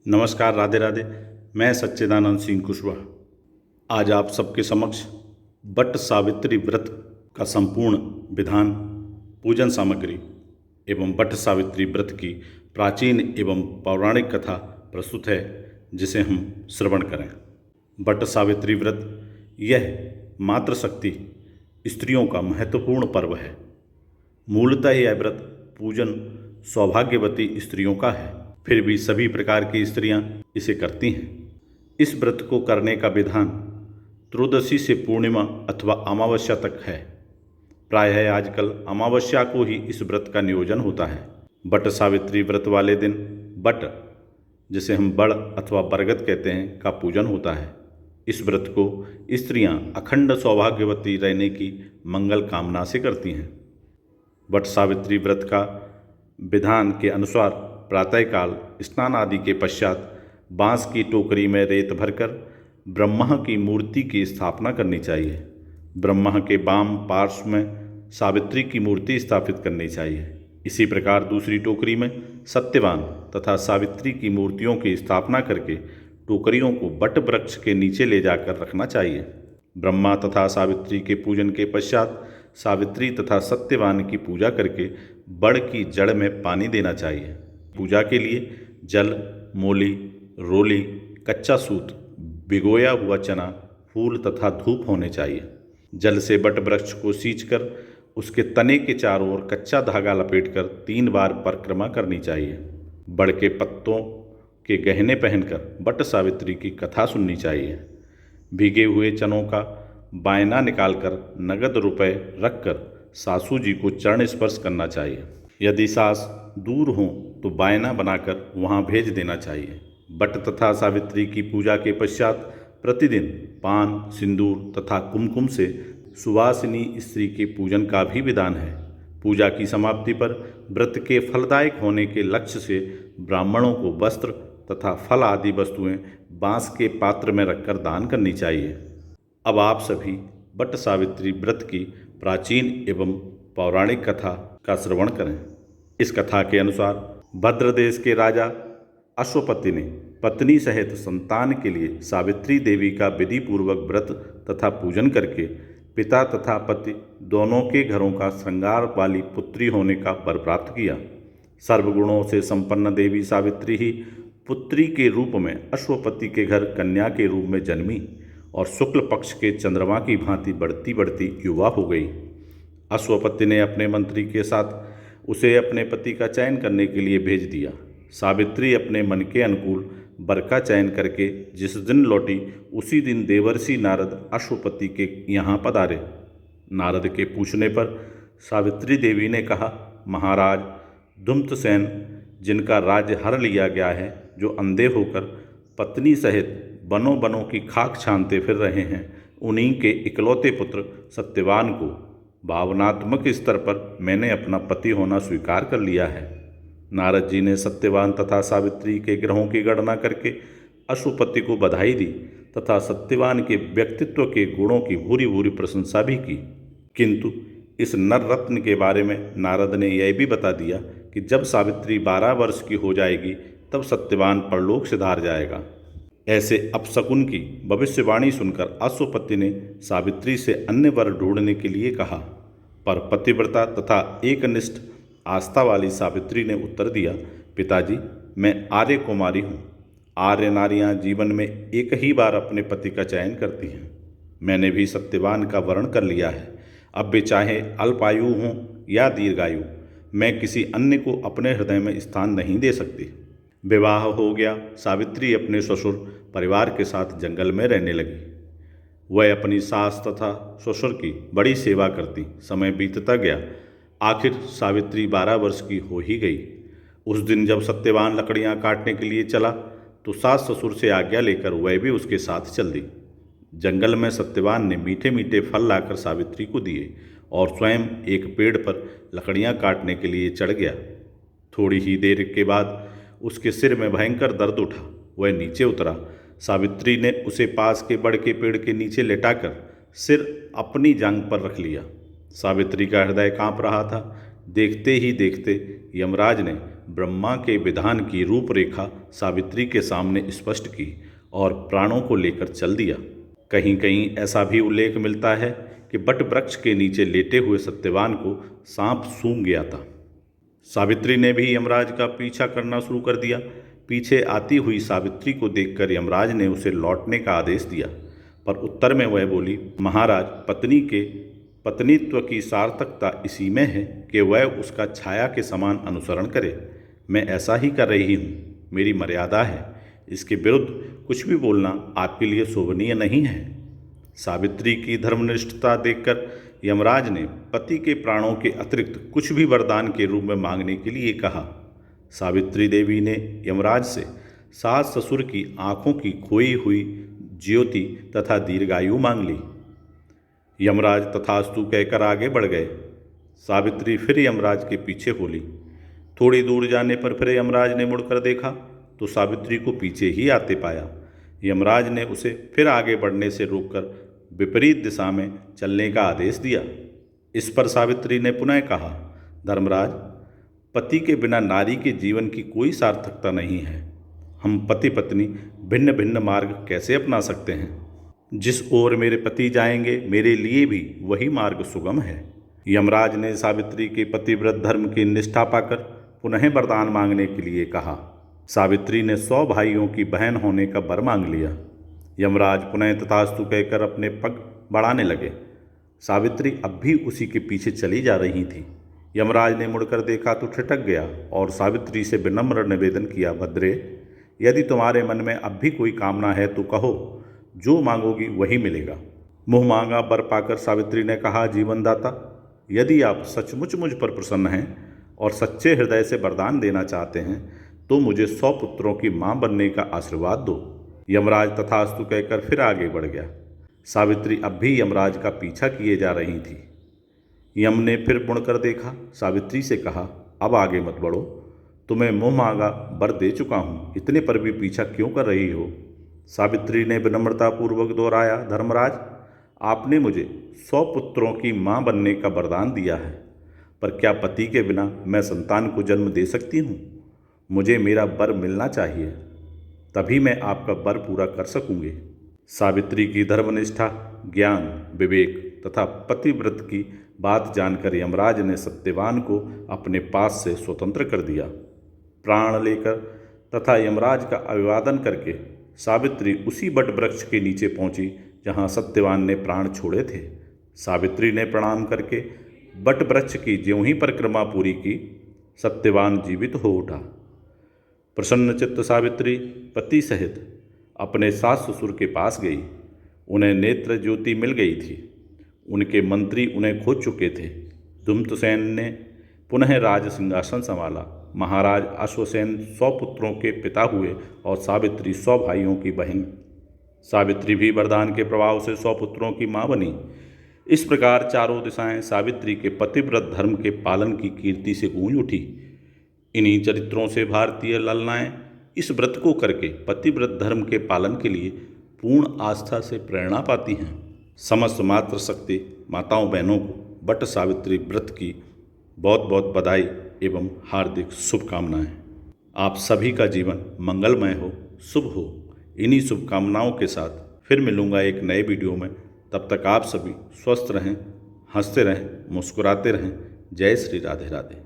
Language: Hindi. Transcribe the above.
नमस्कार, राधे राधे। मैं सच्चिदानंद सिंह कुशवाहा आज आप सबके समक्ष बट सावित्री व्रत का संपूर्ण विधान, पूजन सामग्री एवं बट सावित्री व्रत की प्राचीन एवं पौराणिक कथा प्रस्तुत है, जिसे हम श्रवण करें। बट सावित्री व्रत यह मातृशक्ति स्त्रियों का महत्वपूर्ण पर्व है। मूलतः यह व्रत पूजन सौभाग्यवती स्त्रियों का है, फिर भी सभी प्रकार की स्त्रियां इसे करती हैं। इस व्रत को करने का विधान त्रयोदशी से पूर्णिमा अथवा अमावस्या तक है। प्रायः आजकल अमावस्या को ही इस व्रत का नियोजन होता है। बट सावित्री व्रत वाले दिन बट, जिसे हम बड़ अथवा बरगद कहते हैं, का पूजन होता है। इस व्रत को स्त्रियां अखंड सौभाग्यवती रहने की मंगल कामना से करती हैं। बट सावित्री व्रत का विधान के अनुसार प्रातःकाल स्नान आदि के पश्चात बांस की टोकरी में रेत भरकर ब्रह्मा की मूर्ति की स्थापना करनी चाहिए। ब्रह्मा के वाम पार्श्व में सावित्री की मूर्ति स्थापित करनी चाहिए। इसी प्रकार दूसरी टोकरी में सत्यवान तथा सावित्री की मूर्तियों की स्थापना करके टोकरियों को बट वृक्ष के नीचे ले जाकर रखना चाहिए। ब्रह्मा तथा सावित्री के पूजन के पश्चात सावित्री तथा सत्यवान की पूजा करके बड़ की जड़ में पानी देना चाहिए। पूजा के लिए जल, मोली, रोली, कच्चा सूत, भिगोया हुआ चना, फूल तथा धूप होने चाहिए। जल से बट वृक्ष को सींचकर उसके तने के चारों ओर कच्चा धागा लपेटकर 3 बार परिक्रमा करनी चाहिए। बड़ के पत्तों के गहने पहनकर बट सावित्री की कथा सुननी चाहिए। भीगे हुए चनों का बायना निकालकर नगद रुपए रखकर सासू जी को चरण स्पर्श करना चाहिए। यदि सास दूर हों तो बायना बनाकर वहां भेज देना चाहिए। बट तथा सावित्री की पूजा के पश्चात प्रतिदिन पान, सिंदूर तथा कुमकुम से सुवासिनी स्त्री के पूजन का भी विधान है। पूजा की समाप्ति पर व्रत के फलदायक होने के लक्ष्य से ब्राह्मणों को वस्त्र तथा फल आदि वस्तुएं बांस के पात्र में रखकर दान करनी चाहिए। अब आप सभी बट सावित्री व्रत की प्राचीन एवं पौराणिक कथा का श्रवण करें। इस कथा के अनुसार भद्रदेश के राजा अश्वपति ने पत्नी सहित संतान के लिए सावित्री देवी का विधि पूर्वक व्रत तथा पूजन करके पिता तथा पति दोनों के घरों का श्रृंगार वाली पुत्री होने का वर प्राप्त किया। सर्वगुणों से संपन्न देवी सावित्री ही पुत्री के रूप में अश्वपति के घर कन्या के रूप में जन्मी और शुक्ल पक्ष के चंद्रमा की भांति बढ़ती बढ़ती युवा हो गई। अश्वपति ने अपने मंत्री के साथ उसे अपने पति का चयन करने के लिए भेज दिया। सावित्री अपने मन के अनुकूल वर का चयन करके जिस दिन लौटी, उसी दिन देवर्षि नारद अश्वपति के यहाँ पधारे। नारद के पूछने पर सावित्री देवी ने कहा, महाराज, धूम्रसेन जिनका राज्य हर लिया गया है, जो अंधे होकर पत्नी सहित बनों बनों की खाक छानते फिर रहे हैं, उन्हीं के इकलौते पुत्र सत्यवान को भावनात्मक स्तर पर मैंने अपना पति होना स्वीकार कर लिया है। नारद जी ने सत्यवान तथा सावित्री के ग्रहों की गणना करके अश्वपति को बधाई दी तथा सत्यवान के व्यक्तित्व के गुणों की भूरी भूरी प्रशंसा भी की। किंतु इस नर रत्न के बारे में नारद ने यह भी बता दिया कि जब सावित्री 12 वर्ष की हो जाएगी तब सत्यवान परलोक से धार जाएगा। ऐसे अपशकुन की भविष्यवाणी सुनकर अश्वपति ने सावित्री से अन्य वर ढूंढने के लिए कहा, पर पतिव्रता तथा एकनिष्ठ आस्था वाली सावित्री ने उत्तर दिया, पिताजी, मैं आर्य कुमारी हूँ। आर्य नारियाँ जीवन में एक ही बार अपने पति का चयन करती हैं। मैंने भी सत्यवान का वर्ण कर लिया है। अब वे चाहे अल्पायु हों या दीर्घायु, मैं किसी अन्य को अपने हृदय में स्थान नहीं दे सकती। विवाह हो गया। सावित्री अपने ससुर परिवार के साथ जंगल में रहने लगी। वह अपनी सास तथा ससुर की बड़ी सेवा करती। समय बीतता गया। आखिर सावित्री 12 वर्ष की हो ही गई। उस दिन जब सत्यवान लकड़ियां काटने के लिए चला तो सास ससुर से आज्ञा लेकर वह भी उसके साथ चल दी। जंगल में सत्यवान ने मीठे मीठे फल लाकर सावित्री को दिए और स्वयं एक पेड़ पर लकड़ियां काटने के लिए चढ़ गया। थोड़ी ही देर के बाद उसके सिर में भयंकर दर्द उठा। वह नीचे उतरा। सावित्री ने उसे पास के बड़ के पेड़ के नीचे लेटाकर सिर अपनी जांघ पर रख लिया। सावित्री का हृदय कांप रहा था। देखते ही देखते यमराज ने ब्रह्मा के विधान की रूपरेखा सावित्री के सामने स्पष्ट की और प्राणों को लेकर चल दिया। कहीं कहीं ऐसा भी उल्लेख मिलता है कि बट वृक्ष के नीचे लेटे हुए सत्यवान को सांप सूंघ गया था। सावित्री ने भी यमराज का पीछा करना शुरू कर दिया। पीछे आती हुई सावित्री को देखकर यमराज ने उसे लौटने का आदेश दिया, पर उत्तर में वह बोली, महाराज, पत्नी के पत्नीत्व की सार्थकता इसी में है कि वह उसका छाया के समान अनुसरण करे। मैं ऐसा ही कर रही हूँ, मेरी मर्यादा है। इसके विरुद्ध कुछ भी बोलना आपके लिए शोभनीय नहीं है। सावित्री की धर्मनिष्ठता देखकर यमराज ने पति के प्राणों के अतिरिक्त कुछ भी वरदान के रूप में मांगने के लिए कहा। सावित्री देवी ने यमराज से सास ससुर की आंखों की खोई हुई ज्योति तथा दीर्घायु मांग ली। यमराज तथास्तु कहकर आगे बढ़ गए। सावित्री फिर यमराज के पीछे हो ली। थोड़ी दूर जाने पर फिर यमराज ने मुड़कर देखा तो सावित्री को पीछे ही आते पाया। यमराज ने उसे फिर आगे बढ़ने से रोककर विपरीत दिशा में चलने का आदेश दिया। इस पर सावित्री ने पुनः कहा, धर्मराज, पति के बिना नारी के जीवन की कोई सार्थकता नहीं है। हम पति पत्नी भिन्न भिन्न मार्ग कैसे अपना सकते हैं? जिस ओर मेरे पति जाएंगे, मेरे लिए भी वही मार्ग सुगम है। यमराज ने सावित्री के पतिव्रत धर्म की निष्ठा पाकर पुनः वरदान मांगने के लिए कहा। सावित्री ने 100 भाइयों की बहन होने का वर मांग लिया। यमराज पुनः तथास्तु कहकर अपने पग बढ़ाने लगे। सावित्री अब भी उसी के पीछे चली जा रही थी। यमराज ने मुड़कर देखा तो ठिठक गया और सावित्री से विनम्र निवेदन किया, भद्रे, यदि तुम्हारे मन में अब भी कोई कामना है तो कहो, जो मांगोगी वही मिलेगा। मुँह मांगा वर पाकर सावित्री ने कहा, जीवनदाता, यदि आप सचमुच मुझ पर प्रसन्न हैं और सच्चे हृदय से वरदान देना चाहते हैं तो मुझे 100 पुत्रों की मां बनने का आशीर्वाद दो। यमराज तथास्तु कहकर फिर आगे बढ़ गया। सावित्री अब भी यमराज का पीछा किए जा रही थी। यम ने फिर मुड़कर देखा, सावित्री से कहा, अब आगे मत बढ़ो, तुम्हें मुँह मांगा वर दे चुका हूँ, इतने पर भी पीछा क्यों कर रही हो? सावित्री ने विनम्रतापूर्वक दोहराया, धर्मराज, आपने मुझे 100 पुत्रों की मां बनने का वरदान दिया है, पर क्या पति के बिना मैं संतान को जन्म दे सकती हूँ? मुझे मेरा वर मिलना चाहिए, तभी मैं आपका वर पूरा कर सकूँगी। सावित्री की धर्मनिष्ठा, ज्ञान, विवेक तथा पतिव्रत की बात जानकर यमराज ने सत्यवान को अपने पास से स्वतंत्र कर दिया। प्राण लेकर तथा यमराज का अभिवादन करके सावित्री उसी बट वृक्ष के नीचे पहुंची जहां सत्यवान ने प्राण छोड़े थे। सावित्री ने प्रणाम करके बट वृक्ष की ज्यों ही परिक्रमा पूरी की, सत्यवान जीवित हो उठा। प्रसन्न चित्त सावित्री पति सहित अपने सास ससुर के पास गई। उन्हें नेत्र ज्योति मिल गई थी। उनके मंत्री उन्हें खो चुके थे। दुम्तसेन ने पुनः राज सिंहासन संभाला। महाराज अश्वसेन 100 पुत्रों के पिता हुए और सावित्री 100 भाइयों की बहन। सावित्री भी वरदान के प्रभाव से 100 पुत्रों की मां बनी। इस प्रकार चारों दिशाएं सावित्री के पतिव्रत धर्म के पालन की कीर्ति से गूंज उठी। इन्हीं चरित्रों से भारतीय ललनाएं इस व्रत को करके पतिव्रत धर्म के पालन के लिए पूर्ण आस्था से प्रेरणा पाती हैं। समस्त मातृशक्ति माताओं बहनों को बट सावित्री व्रत की बहुत बहुत बधाई एवं हार्दिक शुभकामनाएं। आप सभी का जीवन मंगलमय हो, शुभ हो। इन्हीं शुभकामनाओं के साथ फिर मिलूंगा एक नए वीडियो में। तब तक आप सभी स्वस्थ रहें, हंसते रहें, मुस्कुराते रहें। जय श्री राधे राधे।